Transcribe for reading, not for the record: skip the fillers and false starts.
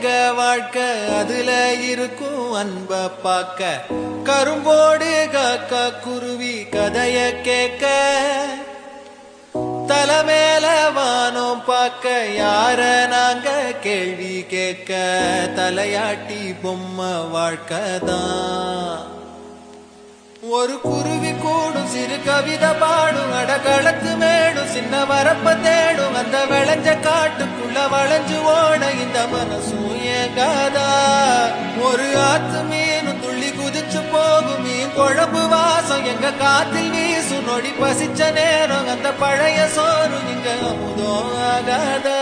எங்க வாழ்க்கை அதுல இருக்கும் அன்ப பாக்க கரும்போடு காக்கா குருவி கதைய கேட்க தலைமேல வானம் பார்க்க யார நாங்க கேள்வி கேட்க தலையாட்டி பொம்மை வாழ்க்கைதான் ஒரு குருவி கூடும் சிறு கவிதை பாடும் அடகளத்து மேடும் சின்ன வரப்ப தேடும் அந்த விளைஞ்ச காட்டுக்குள்ள வளைஞ்சு ஓட இந்த மனசும் ஏகாதா ஒரு ஆத்து மீனும் துள்ளி குதிச்சு போகும் மீன் குழம்பு வாசம் எங்க காத்தில் வீசும் நொடி பசிச்ச நேரம் அந்த பழைய சோறு இங்க அமுதம் ஆகாதா